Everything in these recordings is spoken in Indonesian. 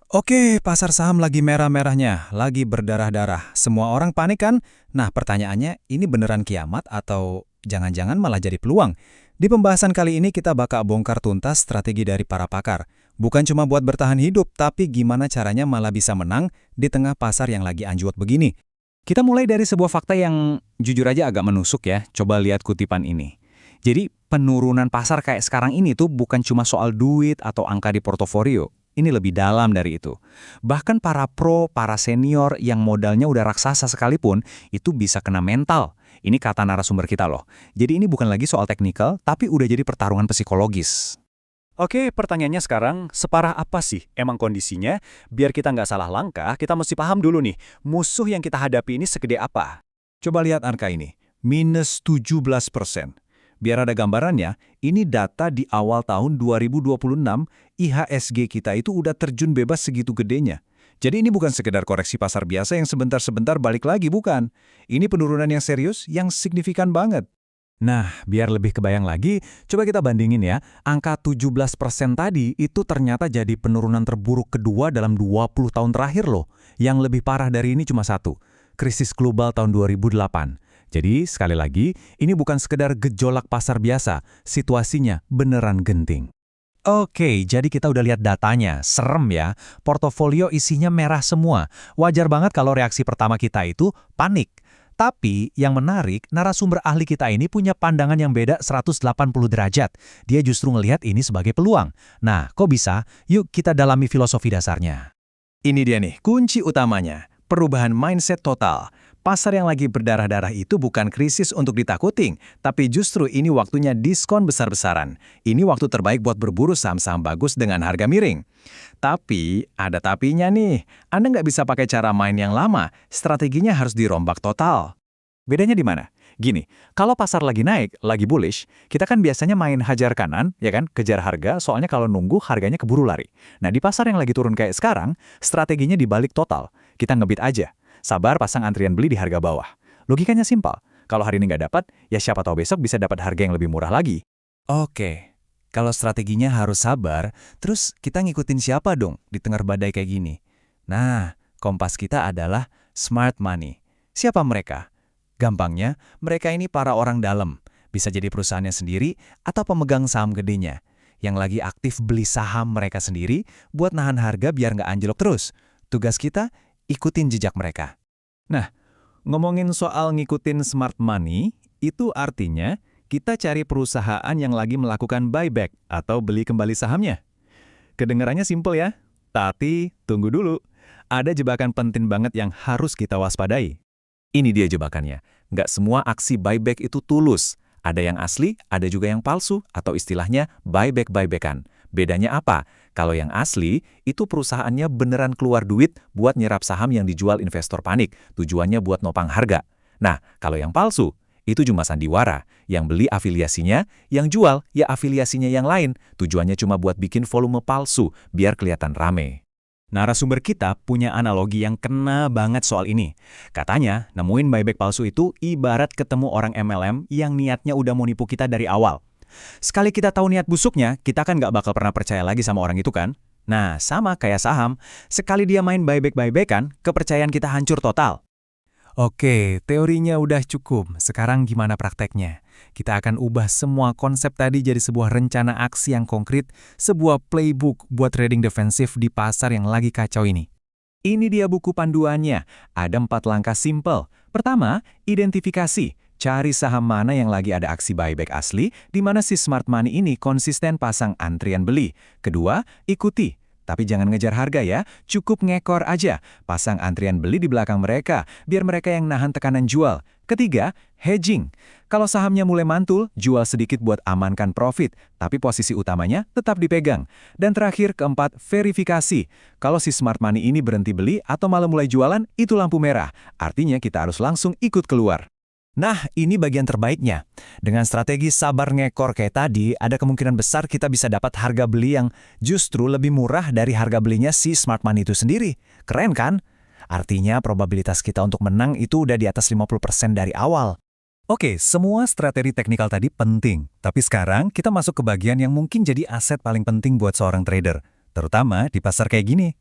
Oke, pasar saham lagi merah-merahnya, lagi berdarah-darah. Semua orang panik kan? Nah, pertanyaannya, ini beneran kiamat atau jangan-jangan malah jadi peluang? Di pembahasan kali ini kita bakal bongkar tuntas strategi dari para pakar. Bukan cuma buat bertahan hidup, tapi gimana caranya malah bisa menang di tengah pasar yang lagi anjlok begini. Kita mulai dari sebuah fakta yang jujur aja agak menusuk ya. Coba lihat kutipan ini. Jadi penurunan pasar kayak sekarang ini tuh bukan cuma soal duit atau angka di portofolio. Ini lebih dalam dari itu. Bahkan para pro, para senior yang modalnya udah raksasa sekalipun, itu bisa kena mental. Ini kata narasumber kita loh. Jadi ini bukan lagi soal teknikal, tapi udah jadi pertarungan psikologis. Oke, pertanyaannya sekarang, separah apa sih emang kondisinya? Biar kita nggak salah langkah, kita mesti paham dulu nih, musuh yang kita hadapi ini segede apa? Coba lihat angka ini, minus 17%. Biar ada gambarannya, ini data di awal tahun 2026, IHSG kita itu udah terjun bebas segitu gedenya. Jadi ini bukan sekedar koreksi pasar biasa yang sebentar-sebentar balik lagi, bukan. Ini penurunan yang serius, yang signifikan banget. Nah, biar lebih kebayang lagi, coba kita bandingin ya. Angka 17% tadi itu ternyata jadi penurunan terburuk kedua dalam 20 tahun terakhir loh. Yang lebih parah dari ini cuma satu, krisis global tahun 2008. Jadi, sekali lagi, ini bukan sekedar gejolak pasar biasa, situasinya beneran genting. Oke, jadi kita udah lihat datanya. Serem ya, portofolio isinya merah semua. Wajar banget kalau reaksi pertama kita itu panik. Tapi yang menarik, narasumber ahli kita ini punya pandangan yang beda 180 derajat. Dia justru ngelihat ini sebagai peluang. Nah, kok bisa? Yuk kita dalami filosofi dasarnya. Ini dia nih, kunci utamanya. Perubahan mindset total. Pasar yang lagi berdarah-darah itu bukan krisis untuk ditakutin, tapi justru ini waktunya diskon besar-besaran. Ini waktu terbaik buat berburu saham-saham bagus dengan harga miring. Tapi, ada tapinya nih. Anda nggak bisa pakai cara main yang lama. Strateginya harus dirombak total. Bedanya di mana? Gini, kalau pasar lagi naik, lagi bullish, kita kan biasanya main hajar kanan, ya kan, kejar harga, soalnya kalau nunggu harganya keburu lari. Nah, di pasar yang lagi turun kayak sekarang, strateginya dibalik total. Kita ngebit aja. Sabar pasang antrian beli di harga bawah. Logikanya simpel. Kalau hari ini nggak dapat, ya siapa tahu besok bisa dapat harga yang lebih murah lagi. Oke, kalau strateginya harus sabar, terus kita ngikutin siapa dong di tengah badai kayak gini? Nah, kompas kita adalah smart money. Siapa mereka? Gampangnya, mereka ini para orang dalam. Bisa jadi perusahaannya sendiri atau pemegang saham gedenya. Yang lagi aktif beli saham mereka sendiri buat nahan harga biar nggak anjlok terus. Tugas kita, ikutin jejak mereka. Nah, ngomongin soal ngikutin smart money, itu artinya kita cari perusahaan yang lagi melakukan buyback atau beli kembali sahamnya. Kedengarannya simple ya, tapi tunggu dulu. Ada jebakan penting banget yang harus kita waspadai. Ini dia jebakannya. Nggak semua aksi buyback itu tulus. Ada yang asli, ada juga yang palsu, atau istilahnya buyback-buybackan. Bedanya apa? Kalau yang asli, itu perusahaannya beneran keluar duit buat nyerap saham yang dijual investor panik. Tujuannya buat nopang harga. Nah, kalau yang palsu, itu cuma sandiwara. Yang beli afiliasinya, yang jual ya afiliasinya yang lain. Tujuannya cuma buat bikin volume palsu, biar kelihatan rame. Narasumber kita punya analogi yang kena banget soal ini. Katanya, nemuin buyback palsu itu ibarat ketemu orang MLM yang niatnya udah mau nipu kita dari awal. Sekali kita tahu niat busuknya, kita kan nggak bakal pernah percaya lagi sama orang itu kan? Nah, sama kayak saham, sekali dia main buyback-buybackan, kepercayaan kita hancur total. Oke, teorinya udah cukup. Sekarang gimana prakteknya? Kita akan ubah semua konsep tadi jadi sebuah rencana aksi yang konkret, sebuah playbook buat trading defensif di pasar yang lagi kacau ini. Ini dia buku panduannya. Ada 4 langkah simple. Pertama, identifikasi. Cari saham mana yang lagi ada aksi buyback asli, di mana si smart money ini konsisten pasang antrian beli. Kedua, ikuti. Tapi jangan ngejar harga ya, cukup ngekor aja. Pasang antrian beli di belakang mereka, biar mereka yang nahan tekanan jual. Ketiga, hedging. Kalau sahamnya mulai mantul, jual sedikit buat amankan profit, tapi posisi utamanya tetap dipegang. Dan terakhir, keempat, verifikasi. Kalau si smart money ini berhenti beli atau malah mulai jualan, itu lampu merah. Artinya kita harus langsung ikut keluar. Nah, ini bagian terbaiknya. Dengan strategi sabar ngekor kayak tadi, ada kemungkinan besar kita bisa dapat harga beli yang justru lebih murah dari harga belinya si smart money itu sendiri. Keren kan? Artinya probabilitas kita untuk menang itu udah di atas 50% dari awal. Oke, semua strategi teknikal tadi penting. Tapi sekarang kita masuk ke bagian yang mungkin jadi aset paling penting buat seorang trader. Terutama di pasar kayak gini.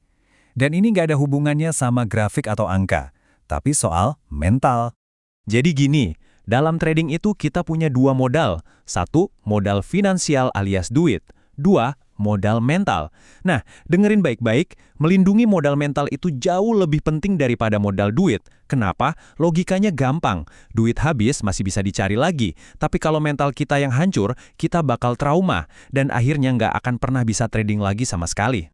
Dan ini nggak ada hubungannya sama grafik atau angka, tapi soal mental. Jadi gini, dalam trading itu kita punya dua modal. Satu, modal finansial alias duit. Dua, modal mental. Nah, dengerin baik-baik, melindungi modal mental itu jauh lebih penting daripada modal duit. Kenapa? Logikanya gampang. Duit habis masih bisa dicari lagi. Tapi kalau mental kita yang hancur, kita bakal trauma. Dan akhirnya nggak akan pernah bisa trading lagi sama sekali.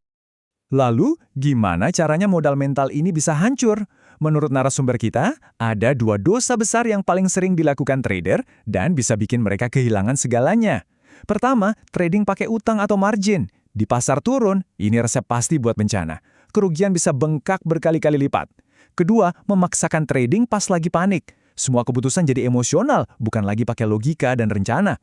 Lalu, gimana caranya modal mental ini bisa hancur? Menurut narasumber kita, ada dua dosa besar yang paling sering dilakukan trader dan bisa bikin mereka kehilangan segalanya. Pertama, trading pakai utang atau margin. Di pasar turun, ini resep pasti buat bencana. Kerugian bisa bengkak berkali-kali lipat. Kedua, memaksakan trading pas lagi panik. Semua keputusan jadi emosional, bukan lagi pakai logika dan rencana.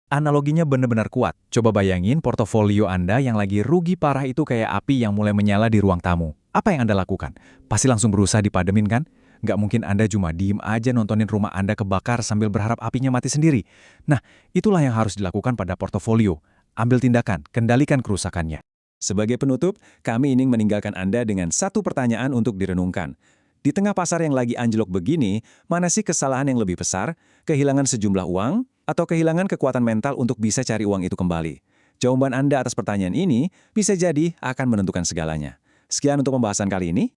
Analoginya benar-benar kuat. Coba bayangin portofolio Anda yang lagi rugi parah itu kayak api yang mulai menyala di ruang tamu. Apa yang Anda lakukan? Pasti langsung berusaha dipademin kan? Nggak mungkin Anda cuma diem aja nontonin rumah Anda kebakar sambil berharap apinya mati sendiri. Nah, itulah yang harus dilakukan pada portofolio. Ambil tindakan, kendalikan kerusakannya. Sebagai penutup, kami ingin meninggalkan Anda dengan satu pertanyaan untuk direnungkan. Di tengah pasar yang lagi anjlok begini, mana sih kesalahan yang lebih besar? Kehilangan sejumlah uang? Atau kehilangan kekuatan mental untuk bisa cari uang itu kembali? Jawaban Anda atas pertanyaan ini bisa jadi akan menentukan segalanya. Sekian untuk pembahasan kali ini.